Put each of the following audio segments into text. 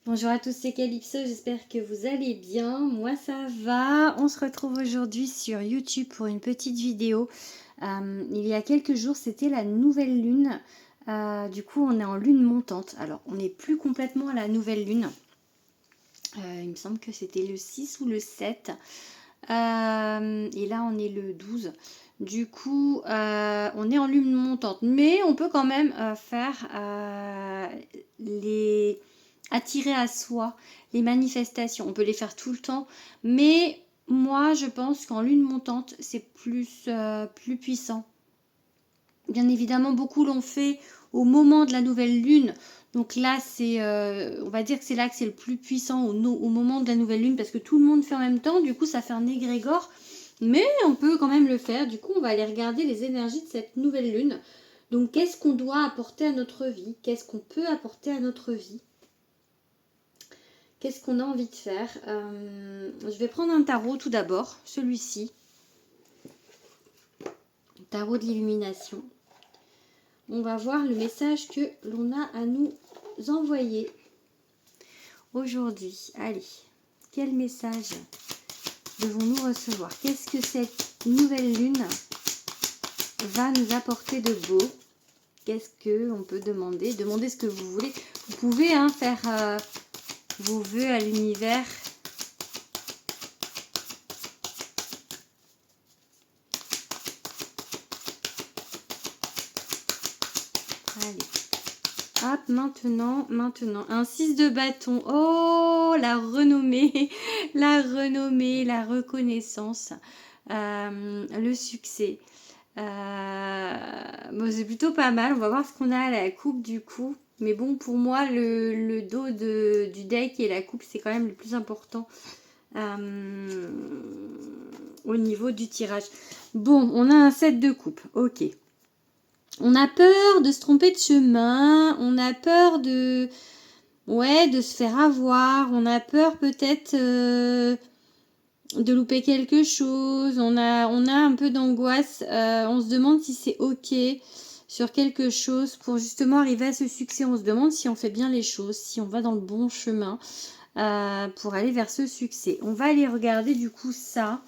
Bonjour à tous, c'est Calypso, j'espère que vous allez bien. Moi ça va. On se retrouve aujourd'hui sur YouTube pour une petite vidéo. Il y a quelques jours, c'était la nouvelle lune. Du coup, on est en lune montante. Alors, on n'est plus complètement à la nouvelle lune. Il me semble que c'était le 6 ou le 7. Et là, on est le 12. Du coup, on est en lune montante. Mais on peut quand même faire attirer à soi les manifestations. On peut les faire tout le temps. Mais moi, je pense qu'en lune montante, c'est plus puissant. Bien évidemment, beaucoup l'ont fait au moment de la nouvelle lune. Donc là, on va dire que c'est là que c'est le plus puissant au moment de la nouvelle lune parce que tout le monde fait en même temps. Du coup, ça fait un égrégore. Mais on peut quand même le faire. Du coup, on va aller regarder les énergies de cette nouvelle lune. Donc, qu'est-ce qu'on doit apporter à notre vie? Qu'est-ce qu'on peut apporter à notre vie? Qu'est-ce qu'on a envie de faire? Je vais prendre un tarot tout d'abord, celui-ci. Tarot de l'illumination. On va voir le message que l'on a à nous envoyer aujourd'hui. Allez, quel message devons-nous recevoir? Qu'est-ce que cette nouvelle lune va nous apporter de beau? Qu'est-ce qu'on peut demander? Demandez ce que vous voulez. Vous pouvez faire vos vœux à l'univers. Allez. Hop, maintenant, un 6 de bâton. Oh, la renommée, la renommée, la reconnaissance, le succès. Bon, c'est plutôt pas mal. On va voir ce qu'on a à la coupe du coup. Mais bon, pour moi, le dos du deck et la coupe, c'est quand même le plus important au niveau du tirage. Bon, on a un 7 de coupe. Ok. On a peur de se tromper de chemin, on a peur de se faire avoir, on a peur peut-être de louper quelque chose, on a un peu d'angoisse, on se demande si c'est ok sur quelque chose pour justement arriver à ce succès, on se demande si on fait bien les choses, si on va dans le bon chemin pour aller vers ce succès. On va aller regarder du coup ça.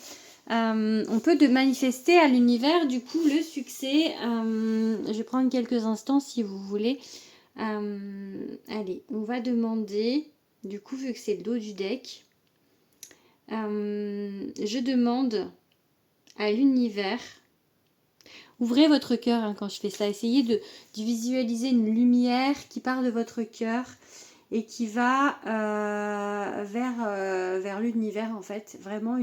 On peut manifester à l'univers du coup le succès. Je vais prendre quelques instants si vous voulez. Allez, on va demander, du coup vu que c'est le dos du deck, je demande à l'univers, ouvrez votre cœur quand je fais ça, essayez de visualiser une lumière qui part de votre cœur et qui va vers l'univers en fait, vraiment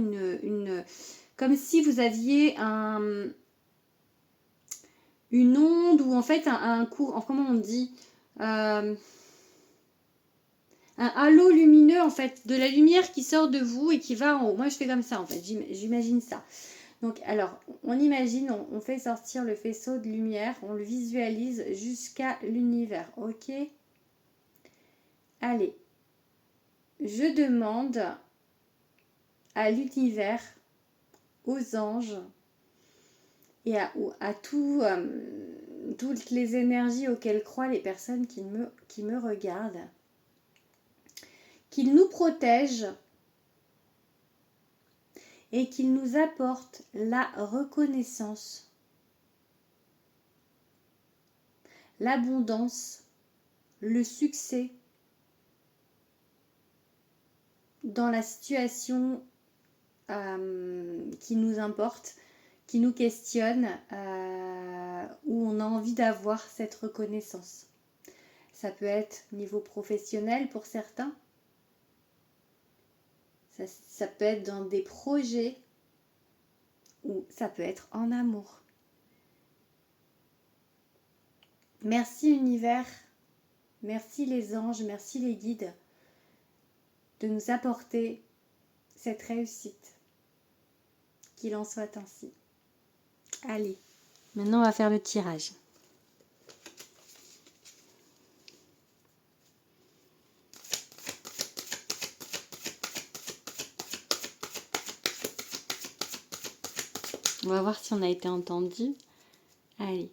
comme si vous aviez une onde ou en fait un cours, comment on dit, un halo lumineux en fait, de la lumière qui sort de vous et qui va en haut. Moi je fais comme ça en fait, j'imagine ça. Donc alors on imagine, on fait sortir le faisceau de lumière, on le visualise jusqu'à l'univers, ok? Allez, je demande à l'univers, aux anges et à toutes les énergies auxquelles croient les personnes qui me regardent, qu'ils nous protègent et qu'ils nous apportent la reconnaissance, l'abondance, le succès dans la situation qui nous importe, qui nous questionne, où on a envie d'avoir cette reconnaissance. Ça peut être niveau professionnel pour certains, ça peut être dans des projets, ou ça peut être en amour. Merci univers, merci les anges, merci les guides de nous apporter cette réussite. Qu'il en soit ainsi. Allez, maintenant on va faire le tirage. On va voir si on a été entendu. Allez.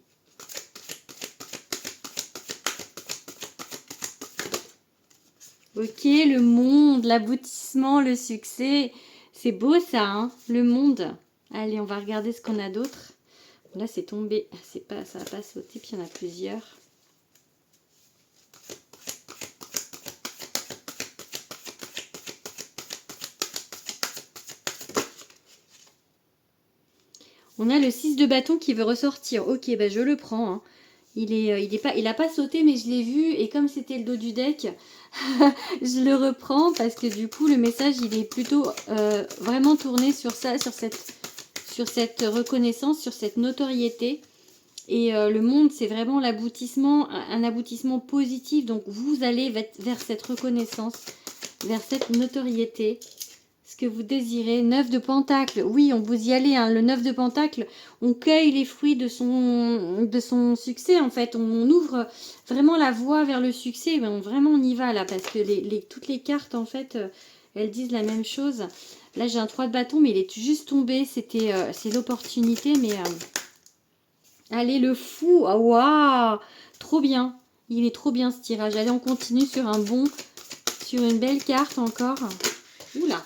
Ok, le monde, l'aboutissement, le succès. C'est beau ça, hein, le monde. Allez, on va regarder ce qu'on a d'autre. Là, c'est tombé. C'est pas, ça va pas sauter, puis il y en a plusieurs. On a le 6 de bâton qui veut ressortir. Ok, bah je le prends. Hein. Il a pas sauté, mais je l'ai vu. Et comme c'était le dos du deck, je le reprends parce que du coup, le message, il est plutôt vraiment tourné sur ça, sur cette reconnaissance, sur cette notoriété. Et le monde, c'est vraiment l'aboutissement, un aboutissement positif. Donc, vous allez vers cette reconnaissance, vers cette notoriété. Ce que vous désirez. 9 de Pentacle. Oui, on vous y allez. Hein. Le 9 de Pentacle, on cueille les fruits de son succès, en fait. On ouvre vraiment la voie vers le succès. Mais vraiment, on y va, là. Parce que toutes les cartes, en fait, elles disent la même chose. Là, j'ai un 3 de bâton, mais il est juste tombé. C'est l'opportunité, mais... allez, le fou. Ah, waouh, trop bien. Il est trop bien, ce tirage. Allez, on continue sur un bon... sur une belle carte, encore. Oula.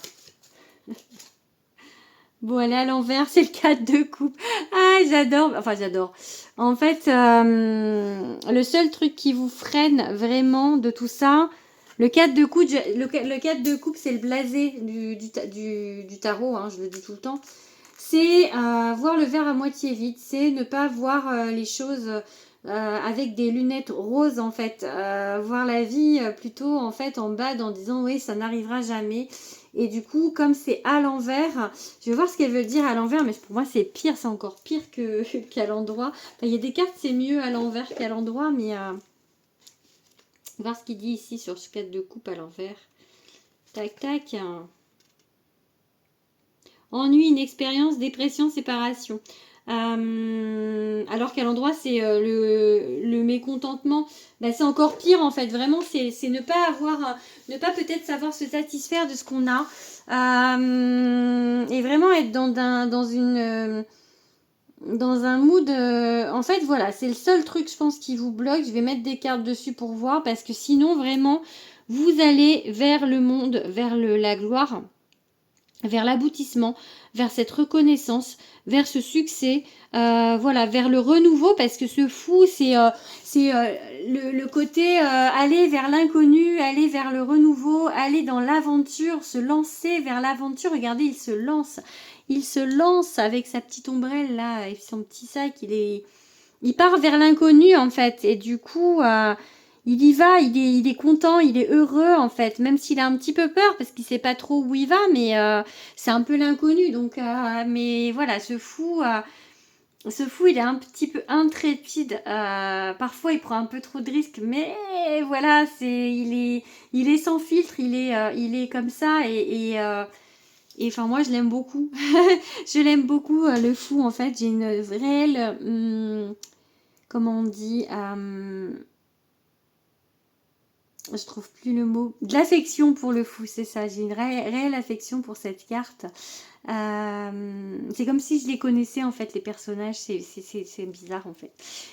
Bon, elle est à l'envers, c'est le 4 de coupe. Ah, j'adore. Enfin, j'adore. En fait, le seul truc qui vous freine vraiment de tout ça, le 4 de coupe, le 4 de coupe, c'est le blasé du tarot, hein, je le dis tout le temps. C'est voir le verre à moitié vide, c'est ne pas voir les choses avec des lunettes roses, en fait. Voir la vie plutôt, en fait, en bas, en disant, oui, ça n'arrivera jamais. Et du coup, comme c'est à l'envers, je vais voir ce qu'elle veut dire à l'envers, mais pour moi, c'est pire, c'est encore pire qu'à l'endroit. Enfin, il y a des cartes, c'est mieux à l'envers qu'à l'endroit, mais voir ce qu'il dit ici sur ce 4 de coupe à l'envers. Tac, tac. Ennui, inexpérience, dépression, séparation. Alors qu'à l'endroit, c'est le mécontentement. Bah, c'est encore pire, en fait. Vraiment, c'est ne pas avoir... ne pas peut-être savoir se satisfaire de ce qu'on a. Et vraiment être dans un mood... en fait, voilà, c'est le seul truc, je pense, qui vous bloque. Je vais mettre des cartes dessus pour voir. Parce que sinon, vraiment, vous allez vers le monde, vers la gloire, vers l'aboutissement, vers cette reconnaissance, vers ce succès, voilà, vers le renouveau, parce que ce fou, c'est le côté aller vers l'inconnu, aller vers le renouveau, aller dans l'aventure, se lancer vers l'aventure. Regardez, il se lance avec sa petite ombrelle là, et son petit sac, il part vers l'inconnu, en fait, et du coup... il y va, il est content, il est heureux, en fait, même s'il a un petit peu peur parce qu'il sait pas trop où il va, mais c'est un peu l'inconnu. Donc, mais voilà, ce fou, il est un petit peu intrépide. Parfois, il prend un peu trop de risques, mais voilà, il est sans filtre, il est comme ça et enfin, moi, je l'aime beaucoup. Je l'aime beaucoup, le fou, en fait. J'ai une réelle, comment on dit, je trouve plus le mot, de l'affection pour le fou, c'est ça, j'ai une réelle affection pour cette carte. C'est comme si je les connaissais, en fait, les personnages, c'est bizarre, en fait.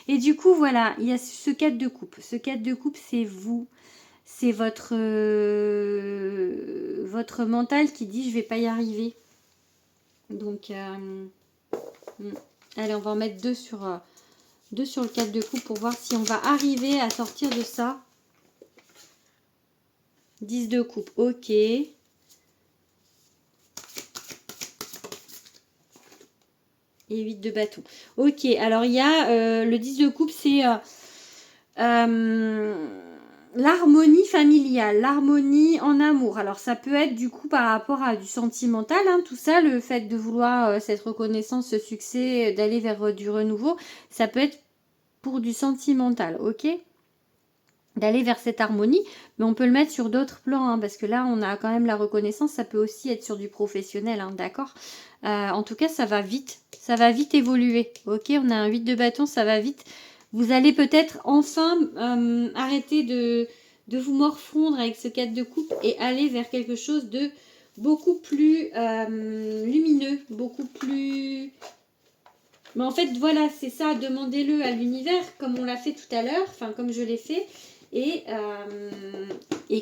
Et du coup, voilà, il y a ce 4 de coupe. Ce 4 de coupe, c'est vous, c'est votre mental qui dit je vais pas y arriver. Donc, allez, on va en mettre deux sur le 4 de coupe pour voir si on va arriver à sortir de ça. 10 de coupe, ok. Et 8 de bâton. Ok, alors il y a le 10 de coupe, c'est l'harmonie familiale, l'harmonie en amour. Alors ça peut être du coup par rapport à du sentimental, hein, tout ça, le fait de vouloir cette reconnaissance, ce succès, d'aller vers du renouveau, ça peut être pour du sentimental, ok, d'aller vers cette harmonie, mais on peut le mettre sur d'autres plans, hein, parce que là on a quand même la reconnaissance, ça peut aussi être sur du professionnel, hein, d'accord. En tout cas ça va vite évoluer, ok, on a un 8 de bâton, ça va vite, vous allez peut-être enfin arrêter de vous morfondre avec ce 4 de coupe et aller vers quelque chose de beaucoup plus lumineux, beaucoup plus... Mais en fait, voilà, c'est ça, demandez-le à l'univers, comme on l'a fait tout à l'heure, enfin, comme je l'ai fait. et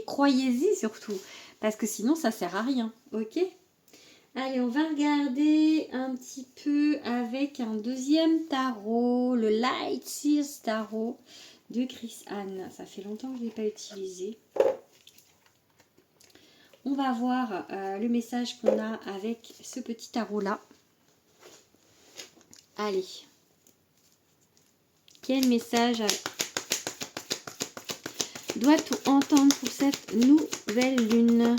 croyez-y surtout, parce que sinon ça sert à rien, ok? Allez, on va regarder un petit peu avec un deuxième tarot, le Light Sears Tarot de Chris Anne. Ça fait longtemps que je ne l'ai pas utilisé. On va voir le message qu'on a avec ce petit tarot-là. Allez. Quel message doit-on entendre pour cette nouvelle lune?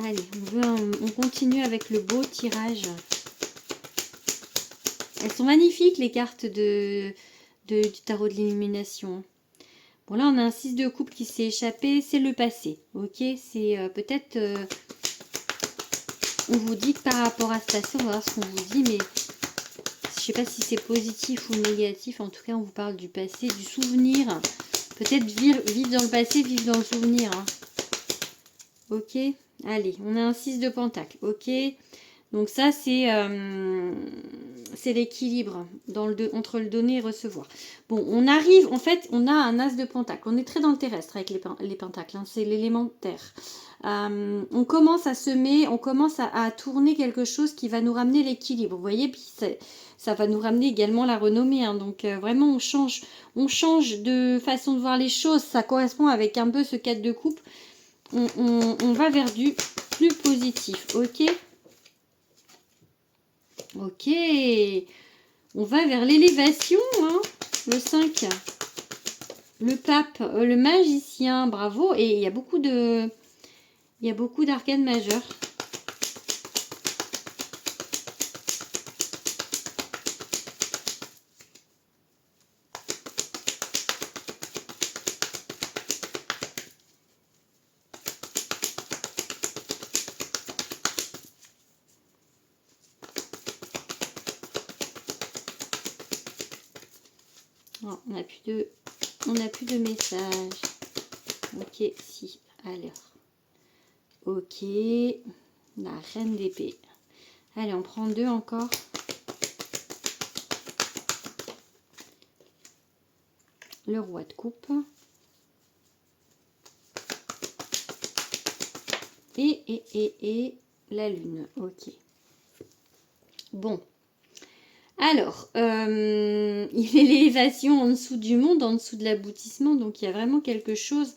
Allez, on continue avec le beau tirage. Elles sont magnifiques, les cartes du tarot de l'illumination. Bon, là, on a un 6 de coupe qui s'est échappé. C'est le passé, ok? C'est peut-être... on vous dit que par rapport à ce passé, on va voir ce qu'on vous dit, mais je sais pas si c'est positif ou négatif. En tout cas, on vous parle du passé, du souvenir. Peut-être vivre dans le passé, vivre dans le souvenir. Hein. Ok? Allez, on a un 6 de pentacle, ok? Donc ça, c'est l'équilibre entre le donner et recevoir. Bon, on arrive, en fait, on a un as de pentacle. On est très dans le terrestre avec les pentacles, hein, c'est l'élément terre. On commence à semer, on commence à tourner quelque chose qui va nous ramener l'équilibre. Vous voyez, puis ça va nous ramener également la renommée. Hein, donc vraiment, on change de façon de voir les choses. Ça correspond avec un peu ce 4 de coupe. On va vers du plus positif, ok? Ok, on va vers l'élévation, hein, le 5, le pape, le magicien, bravo, et il y a beaucoup d'arcanes majeures. Oh, on n'a plus de message. Ok, si, alors. Ok, la reine d'épée. Allez, on prend 2 encore. Le roi de coupe. Et la lune. Ok. Bon. Alors, il est l'élévation en dessous du monde, en dessous de l'aboutissement. Donc, il y a vraiment quelque chose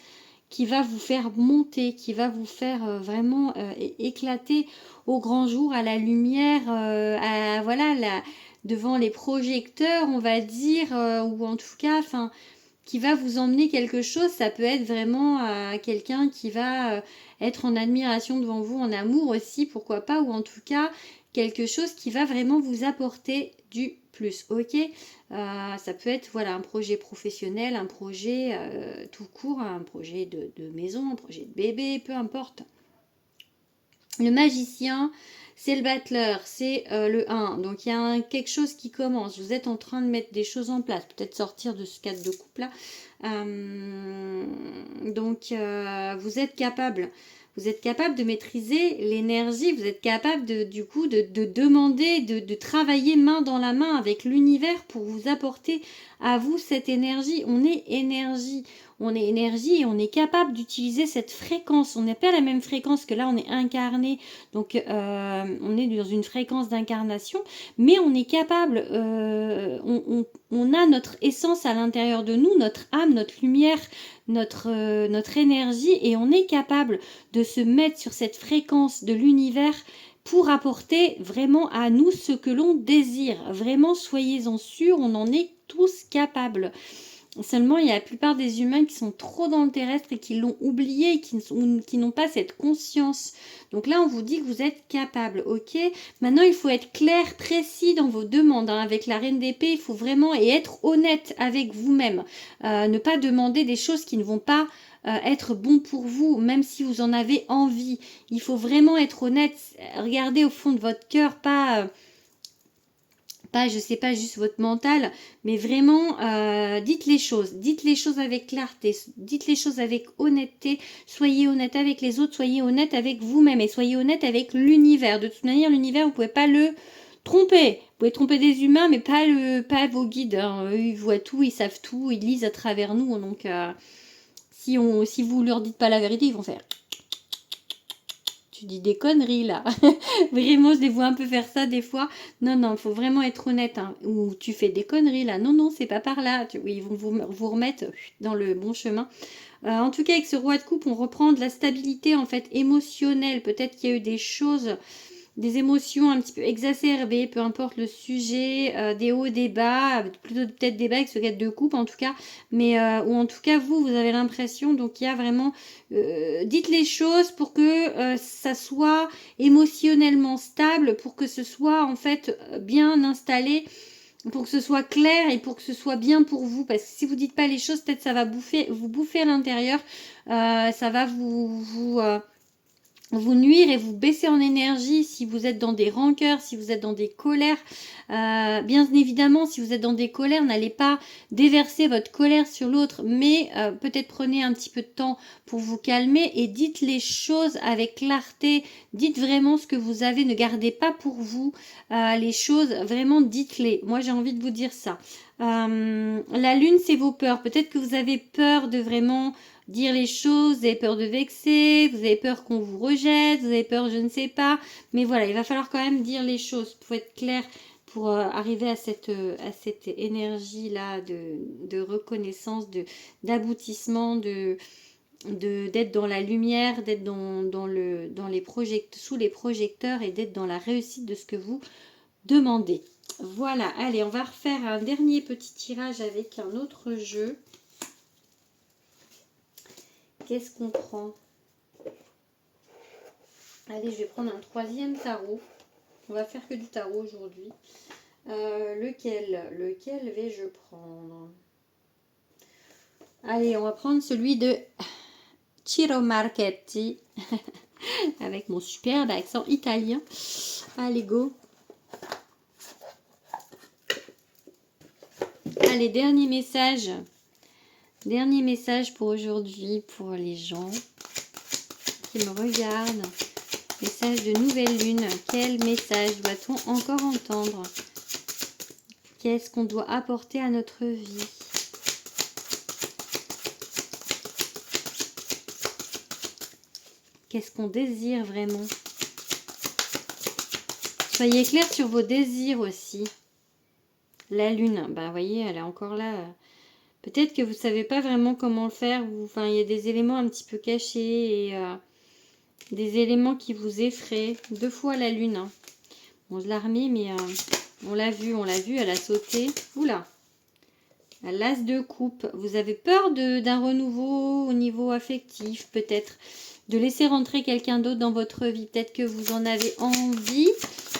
qui va vous faire monter, qui va vous faire vraiment éclater au grand jour, à la lumière, voilà, devant les projecteurs, on va dire, ou en tout cas, enfin, qui va vous emmener quelque chose. Ça peut être vraiment quelqu'un qui va être en admiration devant vous, en amour aussi, pourquoi pas, ou en tout cas quelque chose qui va vraiment vous apporter du plus, ok? Ça peut être voilà un projet professionnel, un projet tout court, un projet de maison, un projet de bébé, peu importe. Le magicien, c'est le battleur, c'est le 1. Donc il y a quelque chose qui commence. Vous êtes en train de mettre des choses en place. Peut-être sortir de ce cadre de couple là. Donc vous êtes capable. Vous êtes capable de maîtriser l'énergie. Vous êtes capable de demander, de travailler main dans la main avec l'univers pour vous apporter à vous cette énergie. On est énergie. On est énergie et on est capable d'utiliser cette fréquence. On n'est pas à la même fréquence que là, on est incarné. Donc, on est dans une fréquence d'incarnation. Mais on est capable, on a notre essence à l'intérieur de nous, notre âme, notre lumière, notre énergie. Et on est capable de se mettre sur cette fréquence de l'univers pour apporter vraiment à nous ce que l'on désire. Vraiment, soyez-en sûrs, on en est tous capables. Seulement, il y a la plupart des humains qui sont trop dans le terrestre et qui l'ont oublié et qui n'ont pas cette conscience. Donc là, on vous dit que vous êtes capable, ok? Maintenant, il faut être clair, précis dans vos demandes. Hein. Avec la reine d'épée, il faut vraiment être honnête avec vous-même. Ne pas demander des choses qui ne vont pas être bon pour vous, même si vous en avez envie. Il faut vraiment être honnête. Regardez au fond de votre cœur, pas je sais pas, juste votre mental, mais vraiment, dites les choses avec clarté, dites les choses avec honnêteté, soyez honnête avec les autres, soyez honnête avec vous-même et soyez honnête avec l'univers. De toute manière, l'univers, vous pouvez pas le tromper, pouvez tromper des humains, mais pas vos guides. Hein. Eux, ils voient tout, ils savent tout, ils lisent à travers nous. Donc, si vous leur dites pas la vérité, ils vont faire... Tu dis des conneries là. Vraiment, je les vois un peu faire ça des fois. Non, non, il faut vraiment être honnête. Hein. Ou tu fais des conneries là. Non, non, c'est pas par là. Ils vont vous remettre dans le bon chemin. En tout cas, avec ce roi de coupe, on reprend de la stabilité en fait émotionnelle. Peut-être qu'il y a eu des choses, des émotions un petit peu exacerbées, peu importe le sujet, des hauts, des bas, plutôt peut-être des bas avec ce 4 de coupe en tout cas, mais ou en tout cas vous avez l'impression, donc il y a vraiment, dites les choses pour que ça soit émotionnellement stable, pour que ce soit en fait bien installé, pour que ce soit clair et pour que ce soit bien pour vous, parce que si vous dites pas les choses, peut-être ça va vous bouffer à l'intérieur, ça va vous nuire et vous baisser en énergie si vous êtes dans des rancœurs, si vous êtes dans des colères. Bien évidemment, si vous êtes dans des colères, n'allez pas déverser votre colère sur l'autre, mais peut-être prenez un petit peu de temps pour vous calmer et dites les choses avec clarté. Dites vraiment ce que vous avez, ne gardez pas pour vous les choses, vraiment dites-les. Moi, j'ai envie de vous dire ça. La lune, c'est vos peurs. Peut-être que vous avez peur de vraiment dire les choses, vous avez peur de vexer, vous avez peur qu'on vous rejette, vous avez peur je ne sais pas, mais voilà, il va falloir quand même dire les choses pour être clair, pour arriver à cette énergie là de reconnaissance, d'aboutissement, d'être dans la lumière, d'être sous les projecteurs et d'être dans la réussite de ce que vous demandez. Voilà, allez, on va refaire un dernier petit tirage avec un autre jeu. Qu'est-ce qu'on prend? Allez, je vais prendre un troisième tarot. On va faire que du tarot aujourd'hui. Lequel vais-je prendre? Allez, on va prendre celui de Ciro Marchetti. Avec mon superbe accent italien. Allez, go. Allez, dernier message. Dernier message pour aujourd'hui, pour les gens qui me regardent. Message de nouvelle lune. Quel message doit-on encore entendre? Qu'est-ce qu'on doit apporter à notre vie? Qu'est-ce qu'on désire vraiment? Soyez clair sur vos désirs aussi. La lune, bah voyez, elle est encore là. Peut-être que vous ne savez pas vraiment comment le faire. Enfin, il y a des éléments un petit peu cachés et des éléments qui vous effraient. 2 fois la lune. Hein. Bon, je l'ai remis, mais on l'a vu, elle a sauté. Oula! L'as de coupe. Vous avez peur d'un renouveau au niveau affectif, peut-être. De laisser rentrer quelqu'un d'autre dans votre vie. Peut-être que vous en avez envie,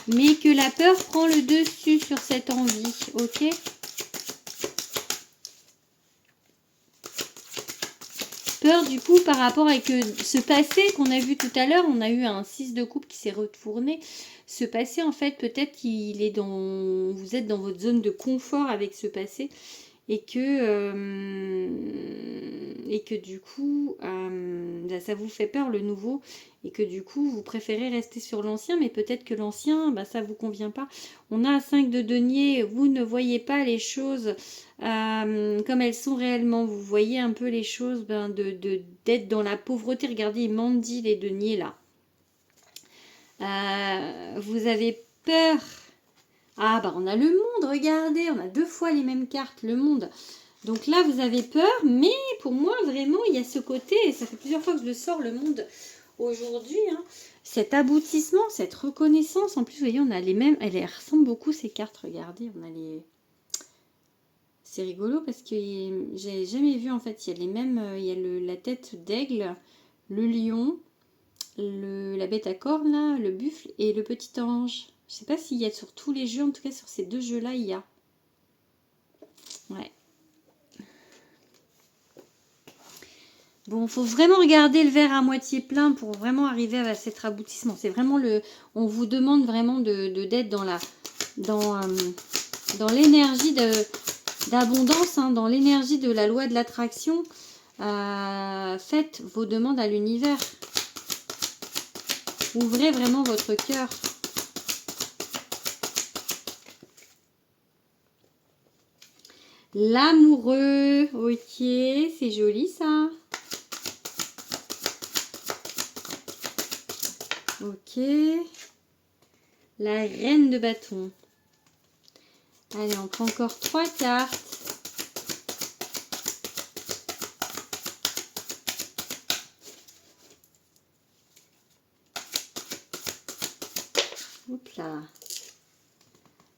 mais que la peur prend le dessus sur cette envie. Ok? Peur du coup par rapport avec ce passé qu'on a vu tout à l'heure, on a eu un 6 de coupe qui s'est retourné. Ce passé en fait peut-être qu'il est vous êtes dans votre zone de confort avec ce passé et que du coup ça vous fait peur le nouveau et que du coup vous préférez rester sur l'ancien, mais peut-être que l'ancien ça vous convient pas. On a un 5 de denier, vous ne voyez pas les choses comme elles sont réellement, vous voyez un peu les choses d'être dans la pauvreté. Regardez, il mendie les deniers là. Vous avez peur. Ah bah on a le monde, regardez, on a 2 fois les mêmes cartes, le monde. Donc là vous avez peur, mais pour moi vraiment il y a ce côté, et ça fait plusieurs fois que je le sors le monde aujourd'hui, hein, cet aboutissement, cette reconnaissance. En plus vous voyez on a les mêmes, elles ressemblent beaucoup ces cartes, regardez, on a les... C'est rigolo parce que j'ai jamais vu en fait, il y a les mêmes, il y a la tête d'aigle, le lion, la bête à cornes là, le buffle et le petit ange. Je sais pas s'il y a sur tous les jeux, en tout cas sur ces 2 jeux là il y a. Ouais. Bon, faut vraiment regarder le verre à moitié plein pour vraiment arriver à cet aboutissement. C'est vraiment on vous demande vraiment d'être dans l'énergie d'abondance, hein, dans l'énergie de la loi de l'attraction. Faites vos demandes à l'univers. Ouvrez vraiment votre cœur. L'amoureux. Ok, c'est joli ça. Ok. La reine de bâton. Allez, on prend encore 3 cartes. Hop là.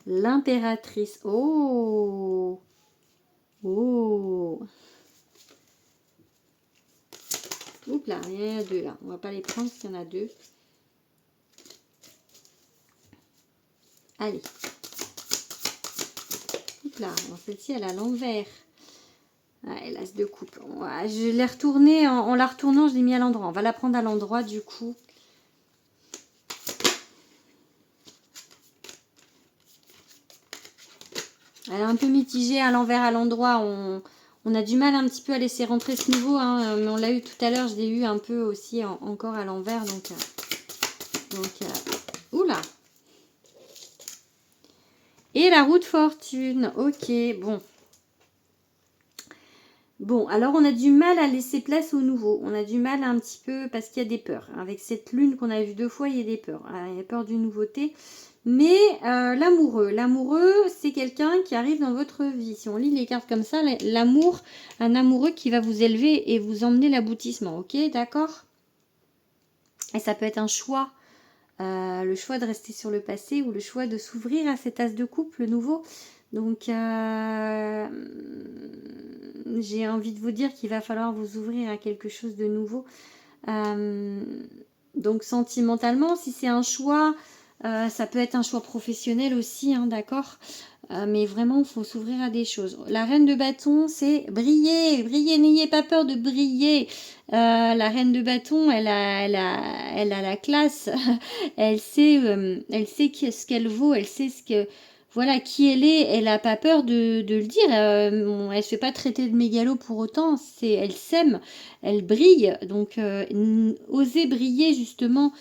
L'impératrice. Oh. Oh. Oups là, il y en a 2 là. On va pas les prendre parce qu'il y en a 2. Allez. Oups là, celle-ci elle a l'envers. Ouais, l'as de coupe. Ouais, je l'ai retournée, en la retournant, je l'ai mis à l'endroit. On va la prendre à l'endroit du coup. Elle est un peu mitigée à l'envers, à l'endroit. On a du mal un petit peu à laisser rentrer ce nouveau, hein, mais on l'a eu tout à l'heure. Je l'ai eu un peu aussi encore à l'envers. Donc oula. Et la roue de fortune. Ok, bon. Bon, alors on a du mal à laisser place au nouveau. On a du mal un petit peu parce qu'il y a des peurs. Avec cette lune qu'on a vue 2 fois, il y a des peurs. Il y a peur d'une nouveauté. Mais l'amoureux, c'est quelqu'un qui arrive dans votre vie. Si on lit les cartes comme ça, l'amour, un amoureux qui va vous élever et vous emmener l'aboutissement. Ok, d'accord? Et ça peut être un choix. Le choix de rester sur le passé ou le choix de s'ouvrir à cet as de coupe, le nouveau. Donc, j'ai envie de vous dire qu'il va falloir vous ouvrir à quelque chose de nouveau. Donc, sentimentalement, si c'est un choix, ça peut être un choix professionnel aussi, hein, d'accord, mais vraiment, il faut s'ouvrir à des choses. La reine de bâton, c'est briller, briller, n'ayez pas peur de briller. La reine de bâton, elle a la classe, elle sait ce qu'elle vaut, elle sait voilà, qui elle n'a pas peur de le dire. Elle ne se fait pas traiter de mégalo pour autant, elle s'aime, elle brille, donc osez briller justement.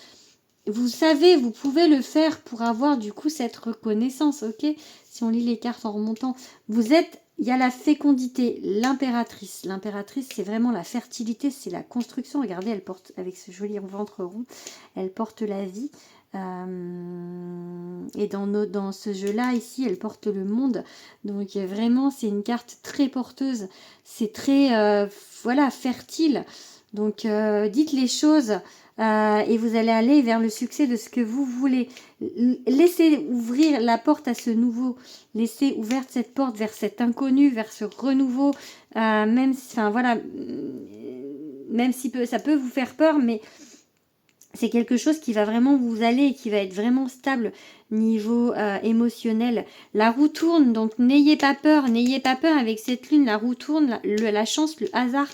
Vous savez, vous pouvez le faire pour avoir du coup cette reconnaissance, ok? Si on lit les cartes en remontant, il y a la fécondité, l'impératrice. L'impératrice, c'est vraiment la fertilité, c'est la construction. Regardez, elle porte, avec ce joli ventre rond, elle porte la vie. Et dans ce jeu-là, ici, elle porte le monde. Donc vraiment, c'est une carte très porteuse. C'est très, voilà, fertile. Donc dites les choses. Et vous allez aller vers le succès de ce que vous voulez. Laissez ouvrir la porte à ce nouveau. Laissez ouverte cette porte vers cet inconnu, vers ce renouveau. Même si ça peut vous faire peur, mais c'est quelque chose qui va vraiment vous aller et qui va être vraiment stable niveau émotionnel. La roue tourne, donc n'ayez pas peur avec cette lune. La roue tourne, la chance, le hasard,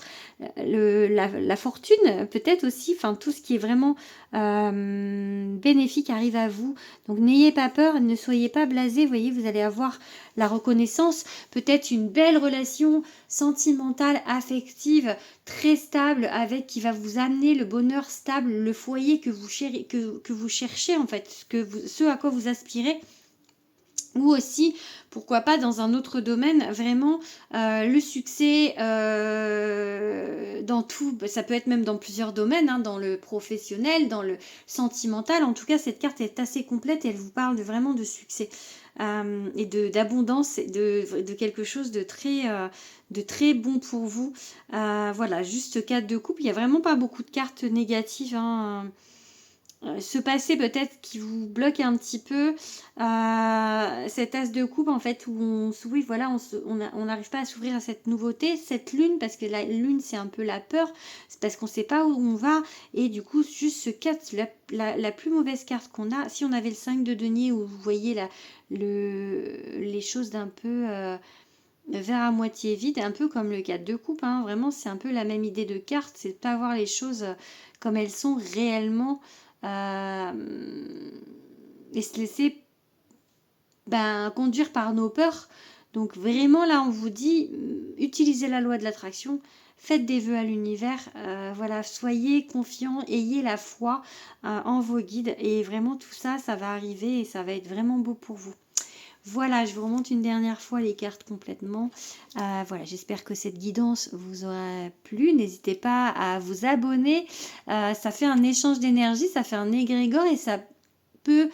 la fortune peut-être aussi, enfin tout ce qui est vraiment bénéfique arrive à vous. Donc n'ayez pas peur, ne soyez pas blasés, vous voyez, vous allez avoir la reconnaissance, peut-être une belle relation sentimentale, affective, très stable, qui va vous amener le bonheur stable, le foyer que vous cherchez en fait, ce à quoi vous aspirez. Ou aussi, pourquoi pas dans un autre domaine, vraiment le succès dans tout, ça peut être même dans plusieurs domaines, hein, dans le professionnel, dans le sentimental. En tout cas, cette carte est assez complète et elle vous parle vraiment de succès et d'abondance, de quelque chose de très bon pour vous. Voilà, juste 4 de coupe. Il n'y a vraiment pas beaucoup de cartes négatives, hein. Ce passé peut-être qui vous bloque un petit peu, cet as de coupe en fait où on n'arrive pas à s'ouvrir à cette nouveauté, cette lune, parce que la lune c'est un peu la peur, c'est parce qu'on ne sait pas où on va, et du coup juste ce 4, la plus mauvaise carte qu'on a. Si on avait le 5 de denier où vous voyez les choses d'un peu verre à moitié vide, un peu comme le 4 de coupe, hein. Vraiment c'est un peu la même idée de carte, c'est de pas voir les choses comme elles sont réellement, et se laisser conduire par nos peurs. Donc vraiment là on vous dit, utilisez la loi de l'attraction, faites des vœux à l'univers, voilà, soyez confiants, ayez la foi en vos guides, et vraiment tout ça, ça va arriver et ça va être vraiment beau pour vous. Voilà, je vous remonte une dernière fois les cartes complètement. Voilà, j'espère que cette guidance vous aura plu. N'hésitez pas à vous abonner. Ça fait un échange d'énergie, ça fait un égrégore et ça peut,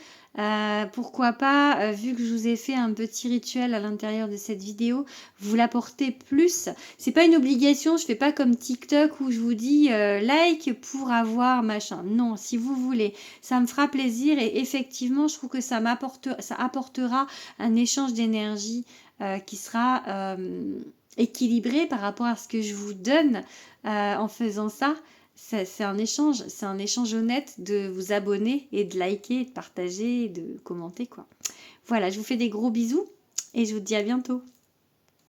pourquoi pas, vu que je vous ai fait un petit rituel à l'intérieur de cette vidéo, vous l'apporter plus. C'est pas une obligation, je fais pas comme TikTok où je vous dis like pour avoir machin. Non, si vous voulez, ça me fera plaisir et effectivement, je trouve que ça apportera un échange d'énergie qui sera équilibré par rapport à ce que je vous donne en faisant ça. C'est un échange honnête de vous abonner et de liker, de partager, et de commenter quoi. Voilà, je vous fais des gros bisous et je vous dis à bientôt.